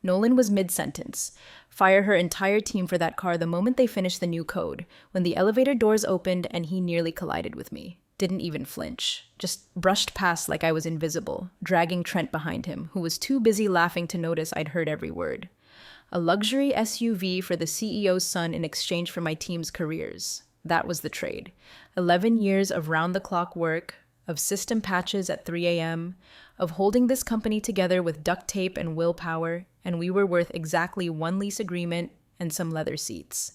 Nolan was mid-sentence. Fire her entire team for that car the moment they finished the new code, when the elevator doors opened and he nearly collided with me. Didn't even flinch. Just brushed past like I was invisible, dragging Trent behind him, who was too busy laughing to notice I'd heard every word. A luxury SUV for the CEO's son in exchange for my team's careers. That was the trade. 11 years of round-the-clock work, of system patches at 3 a.m., of holding this company together with duct tape and willpower, and we were worth exactly one lease agreement and some leather seats.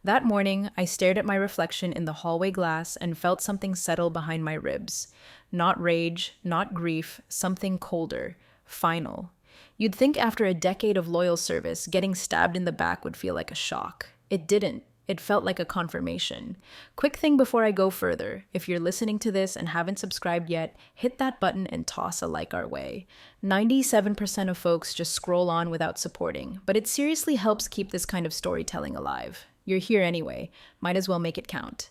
That morning, I stared at my reflection in the hallway glass and felt something settle behind my ribs. Not rage, not grief, something colder, final. You'd think after a decade of loyal service, getting stabbed in the back would feel like a shock. It didn't. It felt like a confirmation. Quick thing before I go further, if you're listening to this and haven't subscribed yet, hit that button and toss a like our way. 97% of folks just scroll on without supporting, but it seriously helps keep this kind of storytelling alive. You're here anyway, might as well make it count.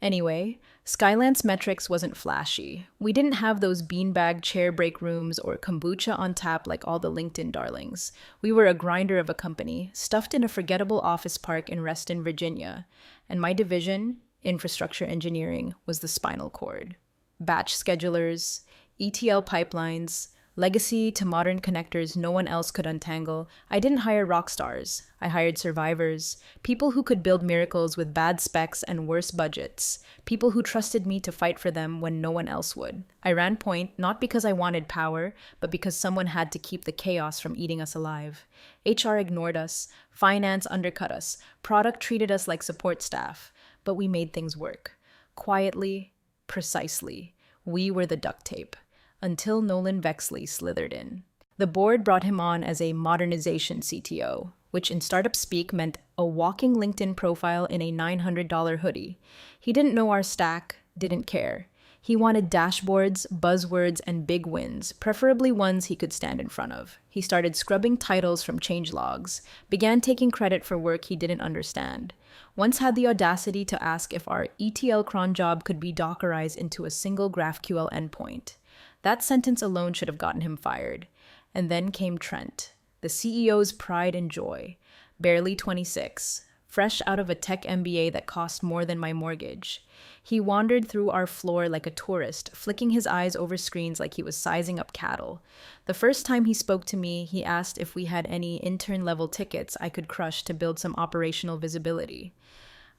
Anyway, Skylant's metrics wasn't flashy. We didn't have those beanbag chair break rooms or kombucha on tap like all the LinkedIn darlings. We were a grinder of a company, stuffed in a forgettable office park in Reston, Virginia. And my division, infrastructure engineering, was the spinal cord. Batch schedulers, ETL pipelines, legacy to modern connectors no one else could untangle. I didn't hire rock stars. I hired survivors, people who could build miracles with bad specs and worse budgets, people who trusted me to fight for them when no one else would. I ran point not because I wanted power, but because someone had to keep the chaos from eating us alive. HR ignored us, finance undercut us, product treated us like support staff, but we made things work. Quietly, precisely. We were the duct tape. Until Nolan Vexley slithered in. The board brought him on as a modernization CTO, which in startup speak meant a walking LinkedIn profile in a $900 hoodie. He didn't know our stack, didn't care. He wanted dashboards, buzzwords, and big wins, preferably ones he could stand in front of. He started scrubbing titles from changelogs, began taking credit for work he didn't understand. Once had the audacity to ask if our ETL cron job could be Dockerized into a single GraphQL endpoint. That sentence alone should have gotten him fired. And then came Trent, the CEO's pride and joy, barely 26, fresh out of a tech MBA that cost more than my mortgage. He wandered through our floor like a tourist, flicking his eyes over screens like he was sizing up cattle. The first time he spoke to me, he asked if we had any intern-level tickets I could crush to build some operational visibility.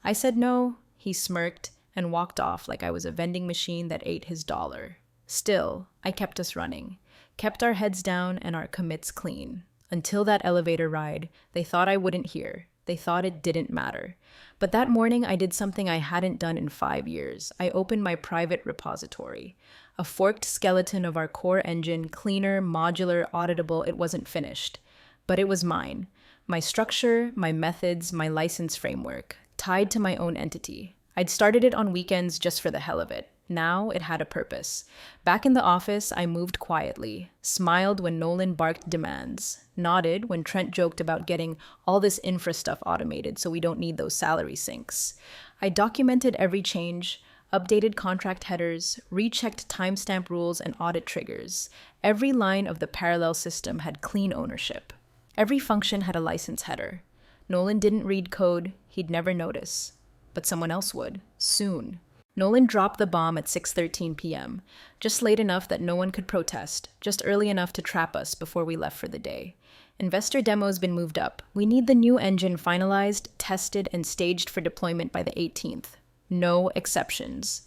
I said no, he smirked, and walked off like I was a vending machine that ate his dollar. Still, I kept us running, kept our heads down and our commits clean. Until that elevator ride, they thought I wouldn't hear. They thought it didn't matter. But that morning, I did something I hadn't done in 5 years. I opened my private repository. A forked skeleton of our core engine, cleaner, modular, auditable, it wasn't finished. But it was mine. My structure, my methods, my license framework, tied to my own entity. I'd started it on weekends just for the hell of it. Now it had a purpose. Back in the office, I moved quietly, smiled when Nolan barked demands, nodded when Trent joked about getting all this infra stuff automated so we don't need those salary sinks. I documented every change, updated contract headers, rechecked timestamp rules and audit triggers. Every line of the parallel system had clean ownership. Every function had a license header. Nolan didn't read code, he'd never notice. But someone else would, soon. Nolan dropped the bomb at 6:13 p.m., just late enough that no one could protest, just early enough to trap us before we left for the day. Investor demo's been moved up. We need the new engine finalized, tested, and staged for deployment by the 18th. No exceptions.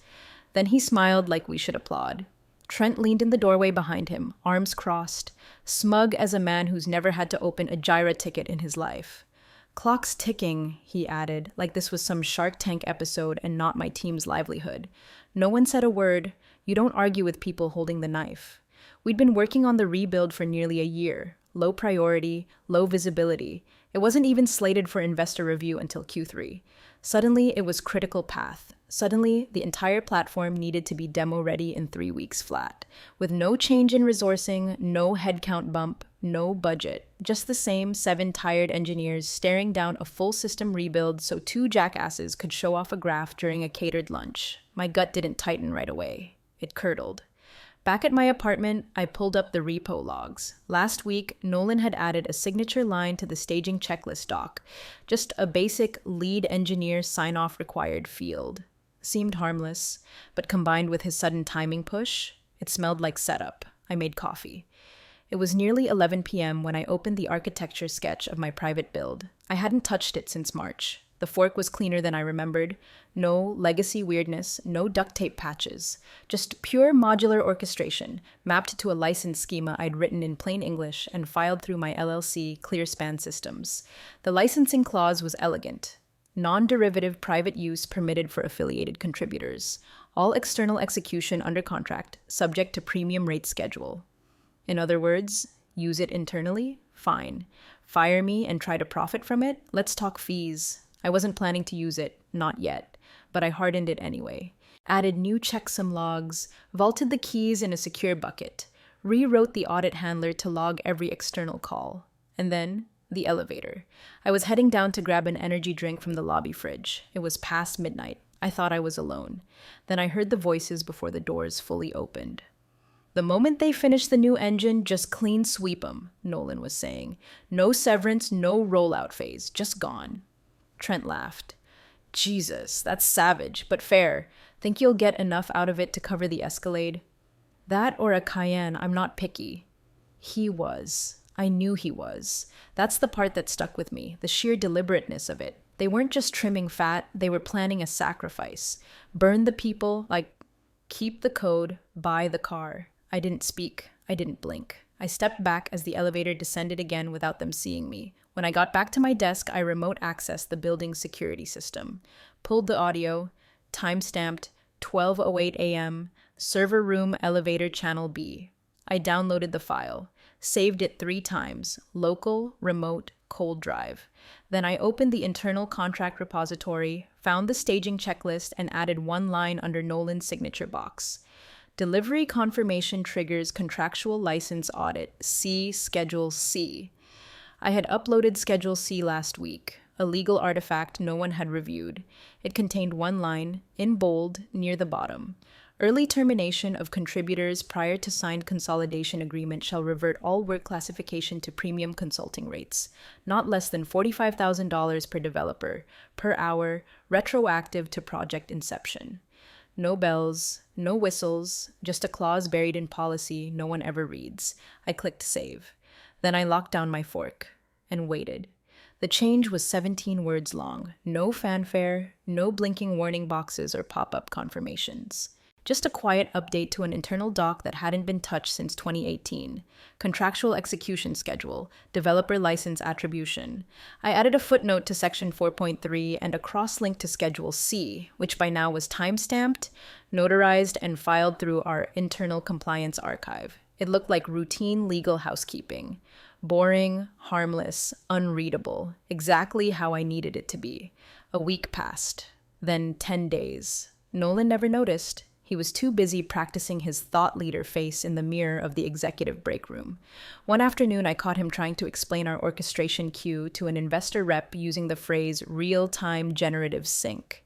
Then he smiled like we should applaud. Trent leaned in the doorway behind him, arms crossed, smug as a man who's never had to open a Jira ticket in his life. Clock's ticking, he added, like this was some Shark Tank episode and not my team's livelihood. No one said a word. You don't argue with people holding the knife. We'd been working on the rebuild for nearly a year. Low priority, low visibility. It wasn't even slated for investor review until Q3. Suddenly, it was critical path. Suddenly, the entire platform needed to be demo-ready in 3 weeks flat. With no change in resourcing, no headcount bump, no budget. Just the same 7 tired engineers staring down a full system rebuild so 2 jackasses could show off a graph during a catered lunch. My gut didn't tighten right away. It curdled. Back at my apartment, I pulled up the repo logs. Last week, Nolan had added a signature line to the staging checklist doc, just a basic lead engineer sign-off required field. Seemed harmless, but combined with his sudden timing push, it smelled like setup. I made coffee. It was nearly 11 p.m. when I opened the architecture sketch of my private build. I hadn't touched it since March. The fork was cleaner than I remembered. No legacy weirdness, no duct tape patches. Just pure modular orchestration, mapped to a license schema I'd written in plain English and filed through my LLC ClearSpan systems. The licensing clause was elegant. Non-derivative private use permitted for affiliated contributors. All external execution under contract, subject to premium rate schedule. In other words, use it internally? Fine. Fire me and try to profit from it? Let's talk fees. I wasn't planning to use it, not yet, but I hardened it anyway. Added new checksum logs, vaulted the keys in a secure bucket, rewrote the audit handler to log every external call. And then, the elevator. I was heading down to grab an energy drink from the lobby fridge. It was past midnight. I thought I was alone. Then I heard the voices before the doors fully opened. "The moment they finish the new engine, just clean sweep 'em," Nolan was saying. "No severance, no rollout phase, just gone." Trent laughed. "Jesus, that's savage, but fair. Think you'll get enough out of it to cover the Escalade?" "That or a Cayenne, I'm not picky." He was. I knew he was. That's the part that stuck with me, the sheer deliberateness of it. They weren't just trimming fat, they were planning a sacrifice. Burn the people, keep the code, buy the car. I didn't speak. I didn't blink. I stepped back as the elevator descended again without them seeing me. When I got back to my desk, I remote accessed the building's security system. Pulled the audio, timestamped 12:08 a.m., server room elevator channel B. I downloaded the file, saved it 3 times, local, remote, cold drive. Then I opened the internal contract repository, found the staging checklist, and added one line under Nolan's signature box. Delivery confirmation triggers contractual license audit. See Schedule C. I had uploaded Schedule C last week, a legal artifact no one had reviewed. It contained one line, in bold, near the bottom. Early termination of contributors prior to signed consolidation agreement shall revert all work classification to premium consulting rates, not less than $45,000 per developer, per hour, retroactive to project inception. No bells, no whistles, just a clause buried in policy no one ever reads. I clicked save. Then I locked down my fork and waited. The change was 17 words long. No fanfare, no blinking warning boxes or pop-up confirmations. Just a quiet update to an internal doc that hadn't been touched since 2018. Contractual execution schedule, developer license attribution. I added a footnote to section 4.3 and a cross-link to Schedule C, which by now was timestamped, notarized, and filed through our internal compliance archive. It looked like routine legal housekeeping. Boring, harmless, unreadable. Exactly how I needed it to be. A week passed. Then 10 days. Nolan never noticed. He was too busy practicing his thought leader face in the mirror of the executive break room. One afternoon, I caught him trying to explain our orchestration queue to an investor rep using the phrase real-time generative sync.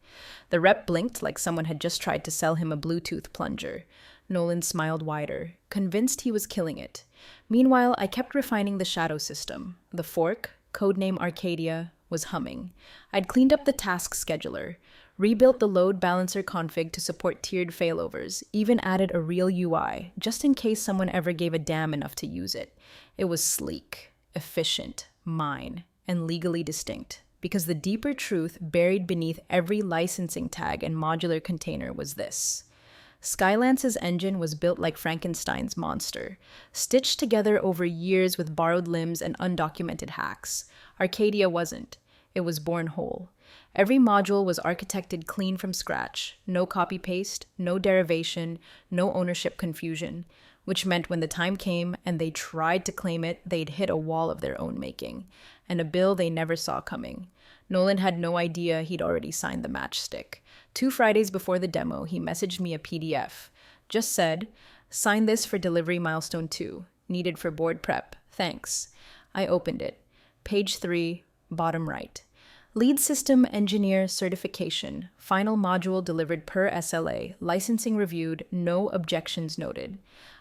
The rep blinked like someone had just tried to sell him a Bluetooth plunger. Nolan smiled wider, convinced he was killing it. Meanwhile, I kept refining the shadow system. The fork, codename Arcadia, was humming. I'd cleaned up the task scheduler, rebuilt the load balancer config to support tiered failovers, even added a real UI, just in case someone ever gave a damn enough to use it. It was sleek, efficient, mine, and legally distinct, because the deeper truth buried beneath every licensing tag and modular container was this. Skylance's engine was built like Frankenstein's monster, stitched together over years with borrowed limbs and undocumented hacks. Arcadia wasn't. It was born whole. Every module was architected clean from scratch, no copy-paste, no derivation, no ownership confusion, which meant when the time came and they tried to claim it, they'd hit a wall of their own making, and a bill they never saw coming. Nolan had no idea he'd already signed the matchstick. 2 Fridays before the demo, he messaged me a PDF. Just said, "Sign this for delivery milestone 2. Needed for board prep. Thanks." I opened it. Page 3, bottom right. Lead System Engineer Certification, final module delivered per SLA, licensing reviewed, no objections noted.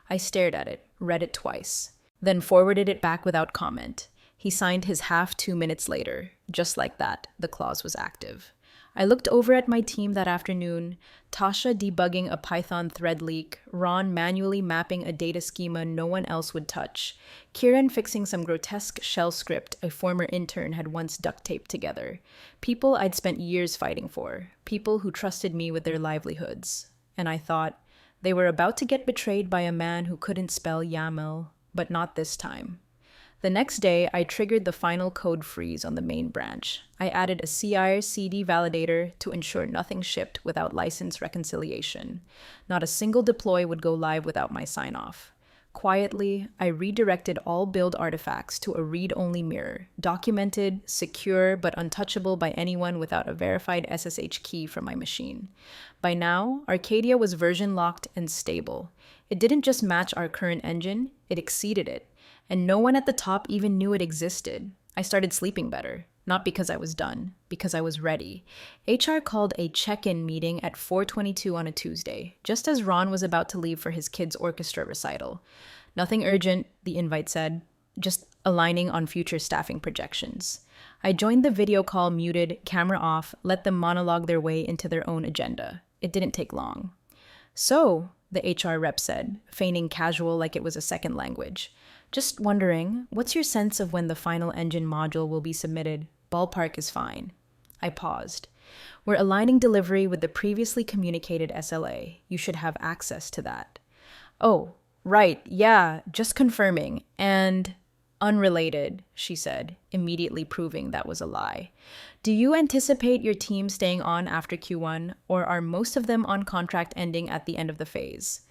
I stared at it, read it twice, then forwarded it back without comment. He signed his half 2 minutes later. Just like that, the clause was active. I looked over at my team that afternoon, Tasha debugging a Python thread leak, Ron manually mapping a data schema no one else would touch, Kieran fixing some grotesque shell script a former intern had once duct taped together. People I'd spent years fighting for, people who trusted me with their livelihoods. And I thought, they were about to get betrayed by a man who couldn't spell YAML, but not this time. The next day, I triggered the final code freeze on the main branch. I added a CI/CD validator to ensure nothing shipped without license reconciliation. Not a single deploy would go live without my sign-off. Quietly, I redirected all build artifacts to a read-only mirror, documented, secure, but untouchable by anyone without a verified SSH key from my machine. By now, Arcadia was version locked and stable. It didn't just match our current engine, it exceeded it. And no one at the top even knew it existed. I started sleeping better, not because I was done, because I was ready. HR called a check-in meeting at 4:22 on a Tuesday, just as Ron was about to leave for his kids' orchestra recital. Nothing urgent, the invite said, just aligning on future staffing projections. I joined the video call muted, camera off, let them monologue their way into their own agenda. It didn't take long. So, the HR rep said, feigning casual like it was a second language. Just wondering, what's your sense of when the final engine module will be submitted? Ballpark is fine. I paused. We're aligning delivery with the previously communicated SLA. You should have access to that. Oh, right, yeah, just confirming. And unrelated, she said, immediately proving that was a lie. Do you anticipate your team staying on after Q1, or are most of them on contract ending at the end of the phase?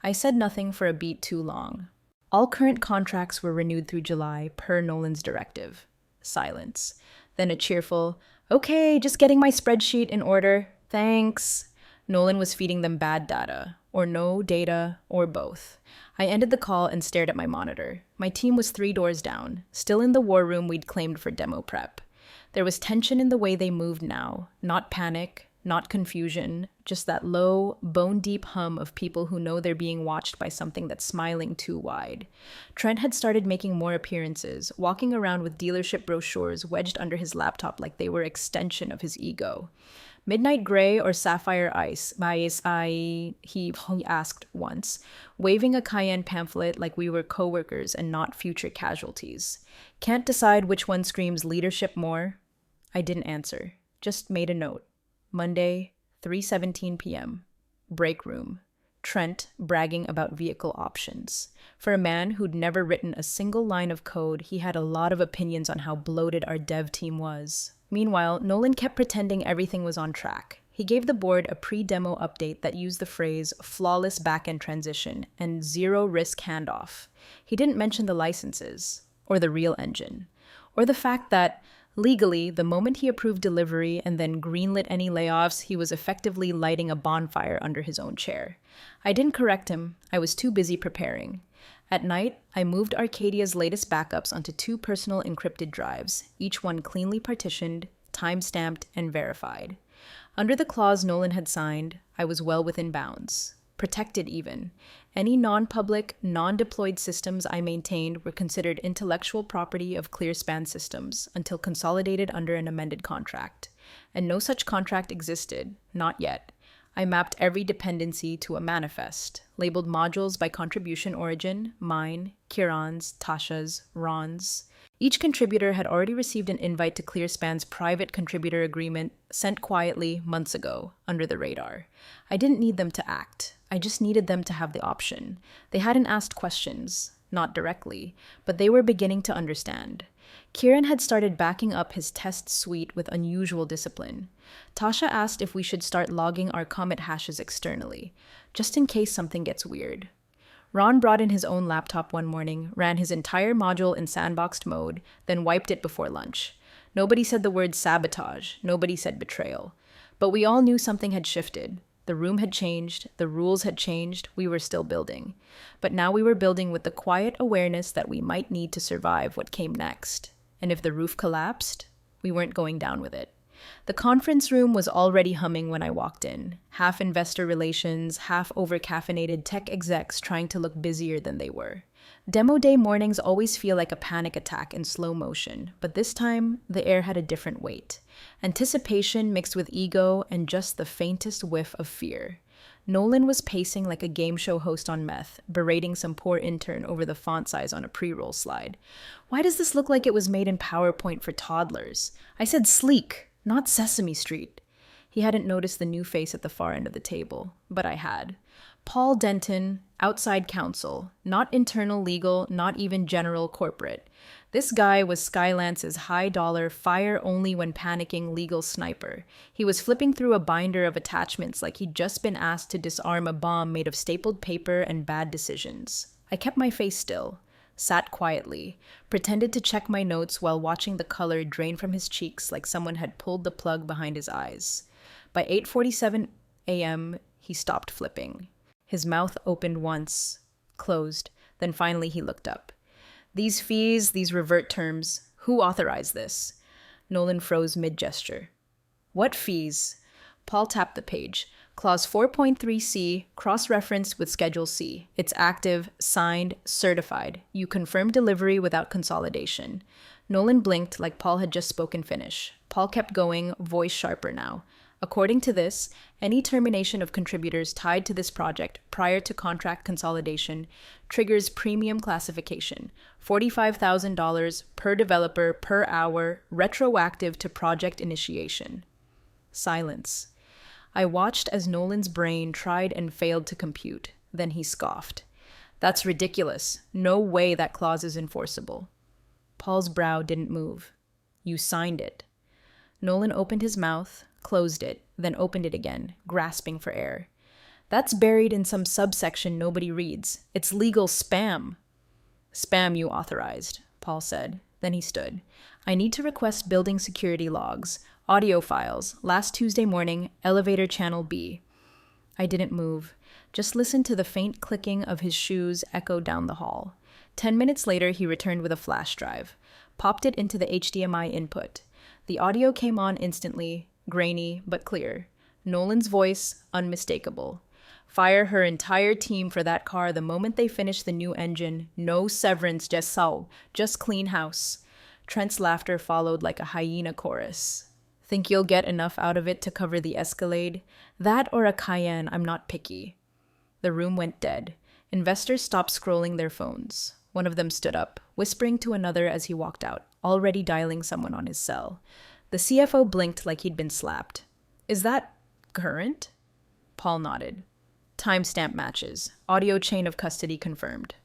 I said nothing for a beat too long. All current contracts were renewed through July per Nolan's directive. Silence. Then a cheerful, okay, just getting my spreadsheet in order. Thanks. Nolan was feeding them bad data, or no data, or both. I ended the call and stared at my monitor. My team was 3 doors down, still in the war room we'd claimed for demo prep. There was tension in the way they moved now, not panic, not confusion, just that low, bone-deep hum of people who know they're being watched by something that's smiling too wide. Trent had started making more appearances, walking around with dealership brochures wedged under his laptop like they were extension of his ego. Midnight Gray or Sapphire Ice, he asked once, waving a Cayenne pamphlet like we were coworkers and not future casualties. Can't decide which one screams leadership more? I didn't answer, just made a note. Monday, 3:17 p.m. Break room. Trent bragging about vehicle options. For a man who'd never written a single line of code, he had a lot of opinions on how bloated our dev team was. Meanwhile, Nolan kept pretending everything was on track. He gave the board a pre-demo update that used the phrase flawless backend transition and zero risk handoff. He didn't mention the licenses, or the real engine, or the fact that legally, the moment he approved delivery and then greenlit any layoffs, he was effectively lighting a bonfire under his own chair. I didn't correct him. I was too busy preparing. At night, I moved Arcadia's latest backups onto 2 personal encrypted drives, each one cleanly partitioned, time-stamped, and verified. Under the clause Nolan had signed, I was well within bounds. Protected even. Any non-public, non-deployed systems I maintained were considered intellectual property of ClearSpan Systems until consolidated under an amended contract. And no such contract existed, not yet. I mapped every dependency to a manifest, labeled modules by contribution origin, mine, Kieran's, Tasha's, Ron's. Each contributor had already received an invite to ClearSpan's private contributor agreement sent quietly months ago, under the radar. I didn't need them to act. I just needed them to have the option. They hadn't asked questions, not directly, but they were beginning to understand. Kieran had started backing up his test suite with unusual discipline. Tasha asked if we should start logging our commit hashes externally, just in case something gets weird. Ron brought in his own laptop one morning, ran his entire module in sandboxed mode, then wiped it before lunch. Nobody said the word sabotage, nobody said betrayal. But we all knew something had shifted. The room had changed, the rules had changed, we were still building. But now we were building with the quiet awareness that we might need to survive what came next. And if the roof collapsed, We weren't going down with it. The conference room was already humming when I walked in. Half investor relations, half over-caffeinated tech execs trying to look busier than they were. Demo day mornings always feel like a panic attack in slow motion, but this time, the air had a different weight. Anticipation mixed with ego and just the faintest whiff of fear. Nolan was pacing like a game show host on meth, berating some poor intern over the font size on a pre-roll slide. Why does this look like it was made in PowerPoint for toddlers? I said sleek, not Sesame Street. He hadn't noticed the new face at the far end of the table, but I had. Paul Denton, outside counsel, not internal legal, not even general corporate. This guy was Skylance's high-dollar, fire-only-when-panicking legal sniper. He was flipping through a binder of attachments like he'd just been asked to disarm a bomb made of stapled paper and bad decisions. I kept my face still, sat quietly, pretended to check my notes while watching the color drain from his cheeks like someone had pulled the plug behind his eyes. By 8:47 a.m., he stopped flipping. His mouth opened once, closed, then finally he looked up. These fees, these revert terms, who authorized this? Nolan froze mid-gesture. What fees? Paul tapped the page. Clause 4.3c, cross-referenced with Schedule C. It's active, signed, certified. You confirm delivery without consolidation. Nolan blinked like Paul had just spoken Finnish. Paul kept going, voice sharper now. According to this, any termination of contributors tied to this project prior to contract consolidation triggers premium classification, $45,000 per developer per hour, retroactive to project initiation. Silence. I watched as Nolan's brain tried and failed to compute. Then he scoffed. That's ridiculous. No way that clause is enforceable. Paul's brow didn't move. You signed it. Nolan opened his mouth, closed it, then opened it again, grasping for air. That's buried in some subsection nobody reads. It's legal spam. Spam you authorized, Paul said. Then he stood. I need to request building security logs, audio files, last Tuesday morning, elevator channel B. I didn't move, just listened to the faint clicking of his shoes echo down the hall. 10 minutes later, he returned with a flash drive, popped it into the HDMI input. The audio came on instantly, grainy but clear. Nolan's voice, unmistakable. Fire her entire team for that car the moment they finish the new engine. No severance, just clean house. Trent's laughter followed like a hyena chorus. Think you'll get enough out of it to cover the Escalade? That or a Cayenne, I'm not picky. The room went dead. Investors stopped scrolling their phones. One of them stood up, whispering to another as he walked out, already dialing someone on his cell. The CFO blinked like he'd been slapped. Is that current? Paul nodded. Timestamp matches. Audio chain of custody confirmed.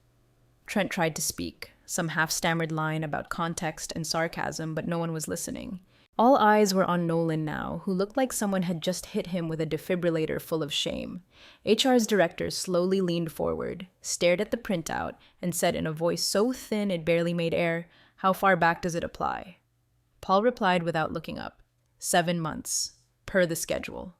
Trent tried to speak, some half-stammered line about context and sarcasm, but no one was listening. All eyes were on Nolan now, who looked like someone had just hit him with a defibrillator full of shame. HR's director slowly leaned forward, stared at the printout, and said in a voice so thin it barely made air, "How far back does it apply?" Paul replied without looking up. 7 months, per the schedule.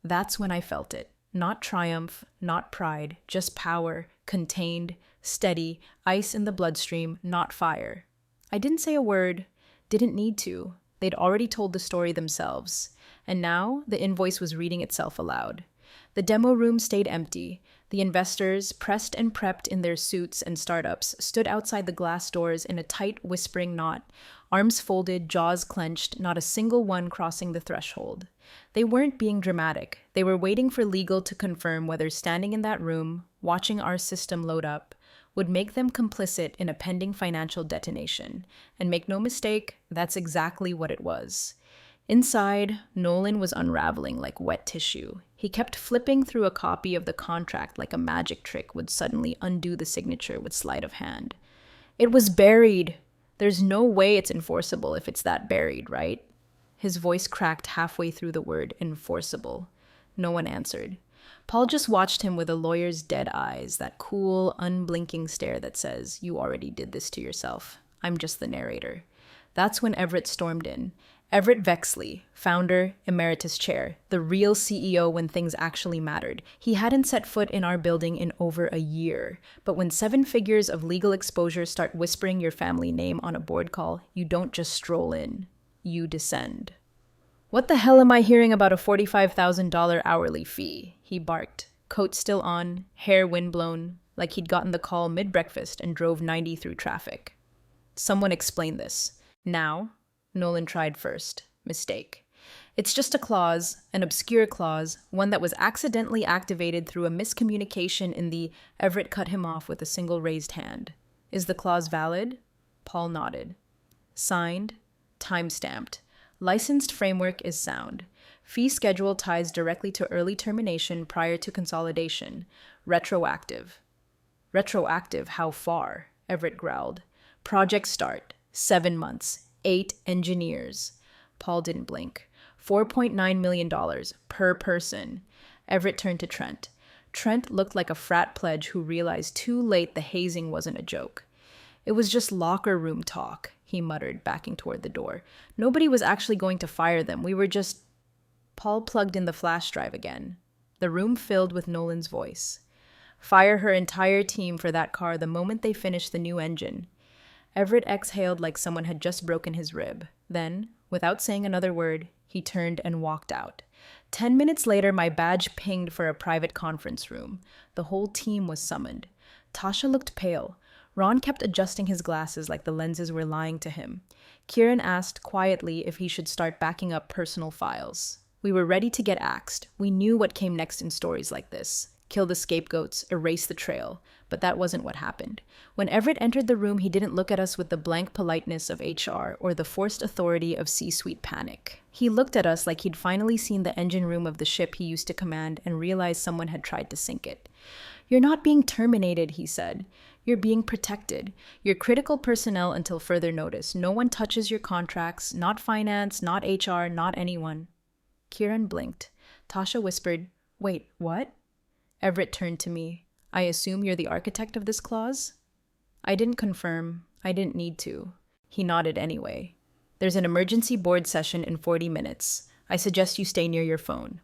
That's when I felt it. Not triumph, not pride, just power, contained, steady, ice in the bloodstream, not fire. I didn't say a word, didn't need to. They'd already told the story themselves. And now the invoice was reading itself aloud. The demo room stayed empty. The investors, pressed and prepped in their suits and startups, stood outside the glass doors in a tight, whispering knot, arms folded, jaws clenched, not a single one crossing the threshold. They weren't being dramatic. They were waiting for legal to confirm whether standing in that room, watching our system load up, would make them complicit in a pending financial detonation. And make no mistake, that's exactly what it was. Inside, Nolan was unraveling like wet tissue. He kept flipping through a copy of the contract like a magic trick would suddenly undo the signature with sleight of hand. It was buried. There's no way it's enforceable if it's that buried, right? His voice cracked halfway through the word enforceable. No one answered. Paul just watched him with a lawyer's dead eyes, that cool, unblinking stare that says, "You already did this to yourself. I'm just the narrator." That's when Everett stormed in. Everett Vexley, founder, emeritus chair, the real CEO when things actually mattered. He hadn't set foot in our building in over a year. But when 7 figures of legal exposure start whispering your family name on a board call, you don't just stroll in. you descend. What the hell am I hearing about a $45,000 hourly fee? He barked, coat still on, hair windblown, like he'd gotten the call mid-breakfast and drove 90 through traffic. Someone explain this. Now, Nolan tried first. Mistake. It's just a clause, an obscure clause, one that was accidentally activated through a miscommunication in the Everett cut him off with a single raised hand. Is the clause valid? Paul nodded. Signed, time-stamped. Licensed framework is sound. Fee schedule ties directly to early termination prior to consolidation. Retroactive. Retroactive, how far? Everett growled. Project start. 7 months. 8 engineers. Paul didn't blink. $4.9 million per person. Everett turned to Trent. Trent looked like a frat pledge who realized too late the hazing wasn't a joke. It was just locker room talk, he muttered, backing toward the door. Nobody was actually going to fire them. We were just... Paul plugged in the flash drive again. The room filled with Nolan's voice. Fire her entire team for that car the moment they finish the new engine. Everett exhaled like someone had just broken his rib. Then, without saying another word, he turned and walked out. 10 minutes later, my badge pinged for a private conference room. The whole team was summoned. Tasha looked pale. Ron kept adjusting his glasses like the lenses were lying to him. Kieran asked quietly if he should start backing up personal files. We were ready to get axed. We knew what came next in stories like this. Kill the scapegoats, erase the trail. But that wasn't what happened. When Everett entered the room, he didn't look at us with the blank politeness of HR or the forced authority of C-suite panic. He looked at us like he'd finally seen the engine room of the ship he used to command and realized someone had tried to sink it. You're not being terminated, he said. You're being protected. You're critical personnel until further notice. No one touches your contracts, not finance, not HR, not anyone. Kieran blinked. Tasha whispered, Wait, what? Everett turned to me. I assume you're the architect of this clause? I didn't confirm. I didn't need to. He nodded anyway. There's an emergency board session in 40 minutes. I suggest you stay near your phone.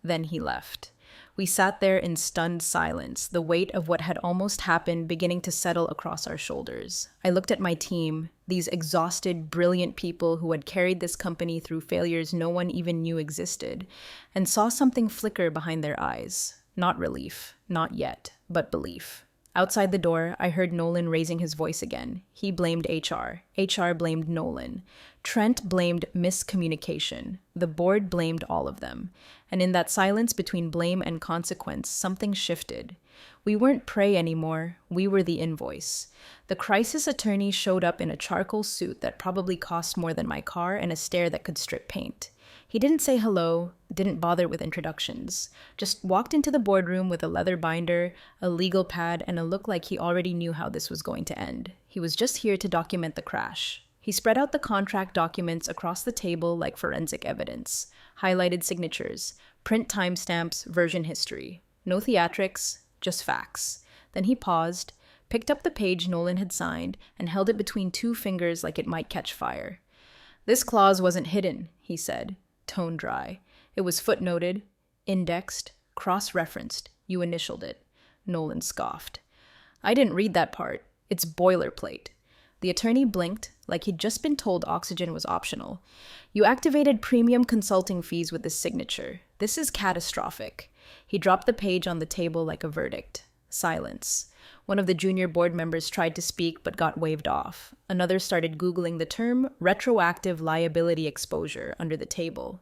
Then he left. We sat there in stunned silence, the weight of what had almost happened beginning to settle across our shoulders. I looked at my team, these exhausted, brilliant people who had carried this company through failures no one even knew existed, and saw something flicker behind their eyes. Not relief, not yet, but belief. Outside the door, I heard Nolan raising his voice again. He blamed HR. HR blamed Nolan. Trent blamed miscommunication. The board blamed all of them. And in that silence between blame and consequence, something shifted. We weren't prey anymore. We were the invoice. The crisis attorney showed up in a charcoal suit that probably cost more than my car and a stare that could strip paint. He didn't say hello, didn't bother with introductions, just walked into the boardroom with a leather binder, a legal pad, and a look like he already knew how this was going to end. He was just here to document the crash. He spread out the contract documents across the table like forensic evidence, highlighted signatures, print timestamps, version history. No theatrics, just facts. Then he paused, picked up the page Nolan had signed, and held it between 2 fingers like it might catch fire. This clause wasn't hidden, he said. Tone dry. It was footnoted, indexed, cross-referenced. You initialed it. Nolan scoffed. I didn't read that part. It's boilerplate. The attorney blinked, like he'd just been told oxygen was optional. You activated premium consulting fees with this signature. This is catastrophic. He dropped the page on the table like a verdict. Silence. One of the junior board members tried to speak but got waved off. Another started Googling the term retroactive liability exposure under the table.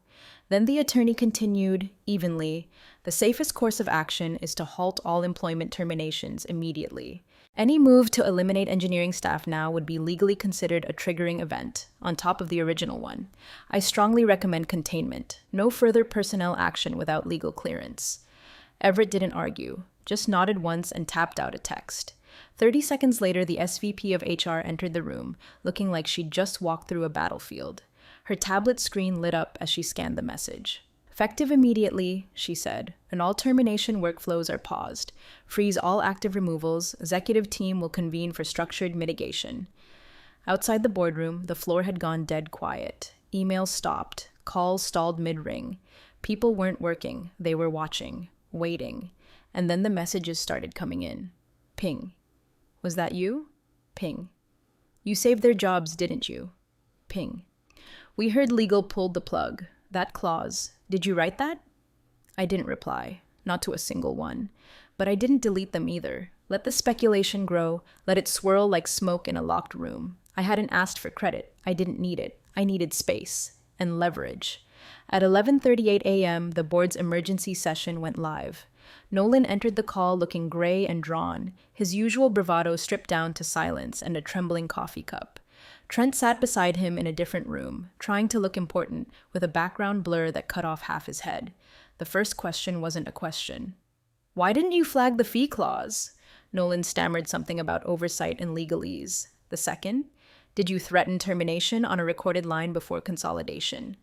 Then the attorney continued, evenly, the safest course of action is to halt all employment terminations immediately. Any move to eliminate engineering staff now would be legally considered a triggering event, on top of the original one. I strongly recommend containment. No further personnel action without legal clearance. Everett didn't argue, just nodded once and tapped out a text. 30 seconds later, the SVP of HR entered the room, looking like she'd just walked through a battlefield. Her tablet screen lit up as she scanned the message. Effective immediately, she said, and all termination workflows are paused. Freeze all active removals. Executive team will convene for structured mitigation. Outside the boardroom, the floor had gone dead quiet. Emails stopped. Calls stalled mid-ring. People weren't working. They were watching, waiting. And then the messages started coming in. Ping. Was that you? Ping. You saved their jobs, didn't you? Ping. We heard legal pulled the plug. That clause. Did you write that? I didn't reply. Not to a single one. But I didn't delete them either. Let the speculation grow. Let it swirl like smoke in a locked room. I hadn't asked for credit. I didn't need it. I needed space. And leverage. At 11:38 a.m., the board's emergency session went live. Nolan entered the call looking gray and drawn, his usual bravado stripped down to silence and a trembling coffee cup. Trent sat beside him in a different room, trying to look important, with a background blur that cut off half his head. The first question wasn't a question. "Why didn't you flag the fee clause?" Nolan stammered something about oversight and legalese. The second? "Did you threaten termination on a recorded line before consolidation?"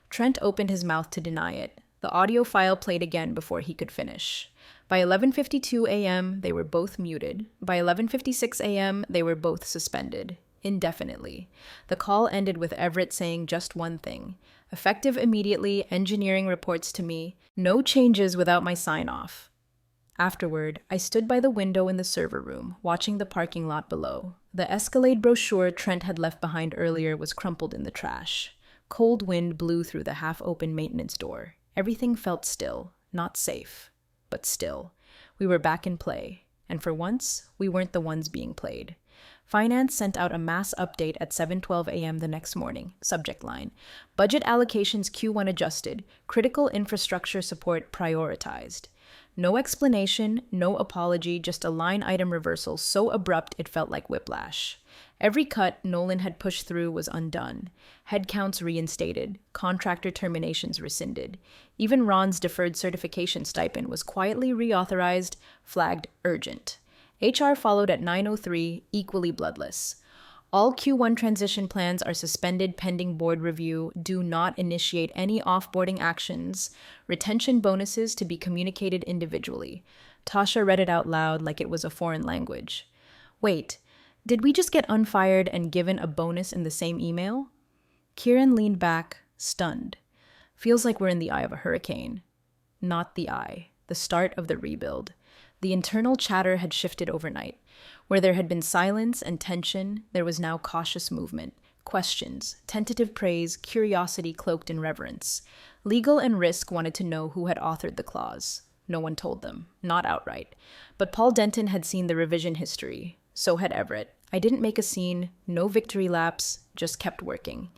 Trent opened his mouth to deny it. The audio file played again before he could finish. By 11:52 a.m., they were both muted. By 11:56 a.m., they were both suspended. Indefinitely. The call ended with Everett saying just one thing. "Effective immediately, engineering reports to me. No changes without my sign-off." Afterward, I stood by the window in the server room, watching the parking lot below. The Escalade brochure Trent had left behind earlier was crumpled in the trash. Cold wind blew through the half-open maintenance door. Everything felt still, not safe, but still. We were back in play, and for once, we weren't the ones being played. Finance sent out a mass update at 7:12 a.m. the next morning. Subject line: Budget allocations Q1 adjusted. Critical infrastructure support prioritized. No explanation, no apology, just a line item reversal so abrupt it felt like whiplash. Every cut Nolan had pushed through was undone. Headcounts reinstated. Contractor terminations rescinded. Even Ron's deferred certification stipend was quietly reauthorized, flagged urgent. HR followed at 9:03, equally bloodless. All Q1 transition plans are suspended pending board review. Do not initiate any offboarding actions. Retention bonuses to be communicated individually. Tasha read it out loud like it was a foreign language. Wait, did we just get unfired and given a bonus in the same email? Kieran leaned back, stunned. Feels like we're in the eye of a hurricane. Not the eye, the start of the rebuild. The internal chatter had shifted overnight. Where there had been silence and tension, there was now cautious movement, questions, tentative praise, curiosity cloaked in reverence. Legal and Risk wanted to know who had authored the clause. No one told them, not outright. But Paul Denton had seen the revision history. So had Everett. I didn't make a scene, no victory laps, just kept working.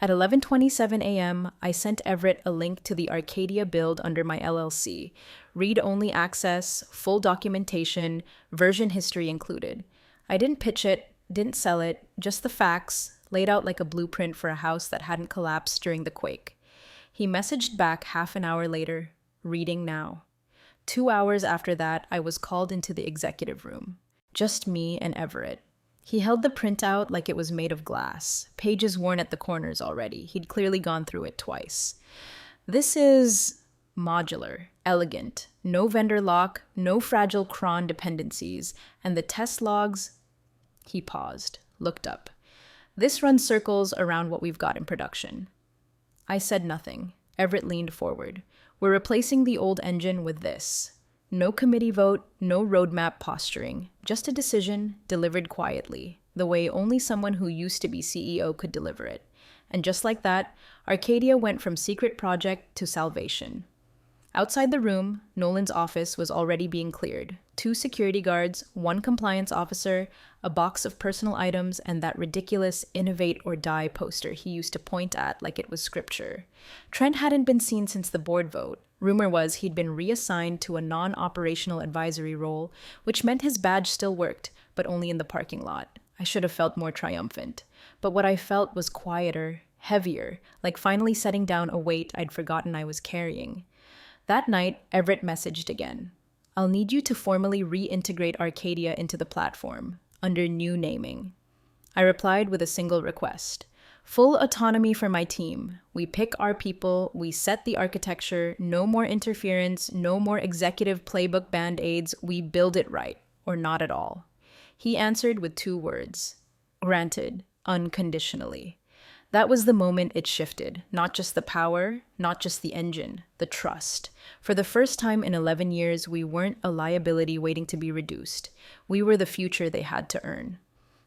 At 11:27 a.m., I sent Everett a link to the Arcadia build under my LLC. Read-only access, full documentation, version history included. I didn't pitch it, didn't sell it, just the facts, laid out like a blueprint for a house that hadn't collapsed during the quake. He messaged back half an hour later, reading now. 2 hours after that, I was called into the executive room. Just me and Everett. He held the printout like it was made of glass, pages worn at the corners already. He'd clearly gone through it twice. This is modular, elegant, no vendor lock, no fragile cron dependencies, and the test logs... He paused, looked up. This runs circles around what we've got in production. I said nothing. Everett leaned forward. We're replacing the old engine with this. No committee vote, no roadmap posturing, just a decision delivered quietly, the way only someone who used to be CEO could deliver it. And just like that, Arcadia went from secret project to salvation. Outside the room, Nolan's office was already being cleared. 2 security guards, 1 compliance officer, a box of personal items, and that ridiculous innovate or die poster he used to point at like it was scripture. Trent hadn't been seen since the board vote. Rumor was he'd been reassigned to a non-operational advisory role, which meant his badge still worked, but only in the parking lot. I should have felt more triumphant. But what I felt was quieter, heavier, like finally setting down a weight I'd forgotten I was carrying. That night, Everett messaged again. I'll need you to formally reintegrate Arcadia into the platform, under new naming. I replied with a single request. Full autonomy for my team. We pick our people, we set the architecture, no more interference, no more executive playbook band-aids, we build it right, or not at all. He answered with 2 words. Granted, unconditionally. That was the moment it shifted. Not just the power, not just the engine, the trust. For the first time in 11 years, we weren't a liability waiting to be reduced. We were the future they had to earn.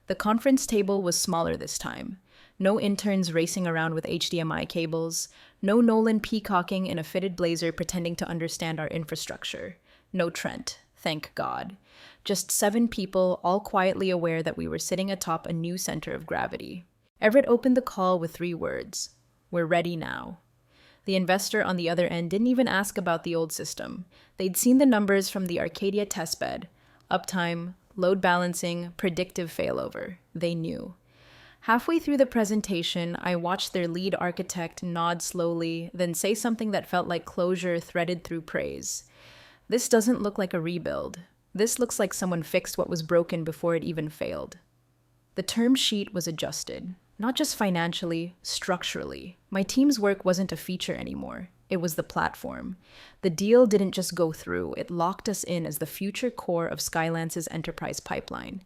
The conference table was smaller this time. No interns racing around with HDMI cables. No Nolan peacocking in a fitted blazer pretending to understand our infrastructure. No Trent, thank God. Just 7 people, all quietly aware that we were sitting atop a new center of gravity. Everett opened the call with 3 words. We're ready now. The investor on the other end didn't even ask about the old system. They'd seen the numbers from the Arcadia testbed. Uptime, load balancing, predictive failover. They knew. Halfway through the presentation, I watched their lead architect nod slowly, then say something that felt like closure threaded through praise. This doesn't look like a rebuild. This looks like someone fixed what was broken before it even failed. The term sheet was adjusted. Not just financially, structurally. My team's work wasn't a feature anymore. It was the platform. The deal didn't just go through, it locked us in as the future core of Skylance's enterprise pipeline.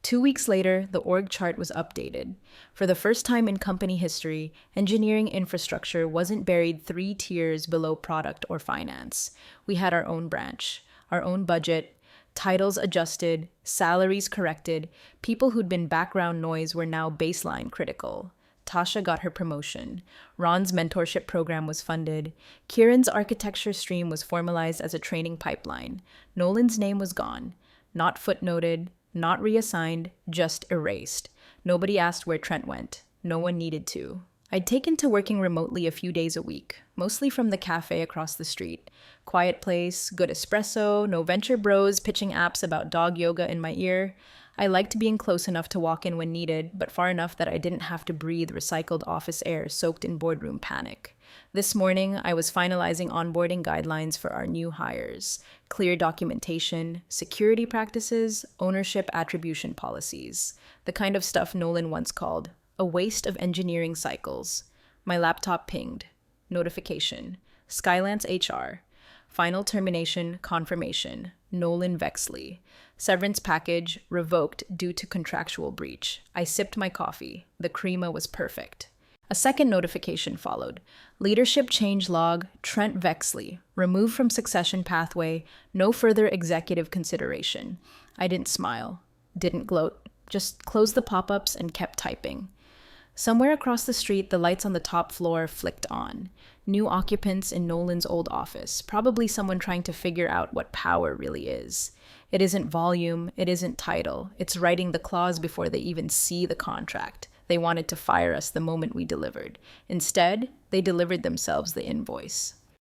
2 weeks later, the org chart was updated. For the first time in company history, engineering infrastructure wasn't buried 3 tiers below product or finance. We had our own branch, our own budget, titles adjusted, salaries corrected, people who'd been background noise were now baseline critical. Tasha got her promotion. Ron's mentorship program was funded. Kieran's architecture stream was formalized as a training pipeline. Nolan's name was gone. Not footnoted, not reassigned, just erased. Nobody asked where Trent went. No one needed to. I'd taken to working remotely a few days a week, mostly from the cafe across the street. Quiet place, good espresso, no venture bros pitching apps about dog yoga in my ear. I liked being close enough to walk in when needed, but far enough that I didn't have to breathe recycled office air soaked in boardroom panic. This morning, I was finalizing onboarding guidelines for our new hires, clear documentation, security practices, ownership attribution policies, the kind of stuff Nolan once called a waste of engineering cycles. My laptop pinged. Notification. Skylance HR. Final termination confirmation. Nolan Vexley. Severance package revoked due to contractual breach. I sipped my coffee. The crema was perfect. A second notification followed. Leadership change log, Trent Vexley. Removed from succession pathway. No further executive consideration. I didn't smile. Didn't gloat. Just closed the pop-ups and kept typing. Somewhere across the street, the lights on the top floor flicked on. New occupants in Nolan's old office, probably someone trying to figure out what power really is. It isn't volume, it isn't title, it's writing the clause before they even see the contract. They wanted to fire us the moment we delivered. Instead, they delivered themselves the invoice.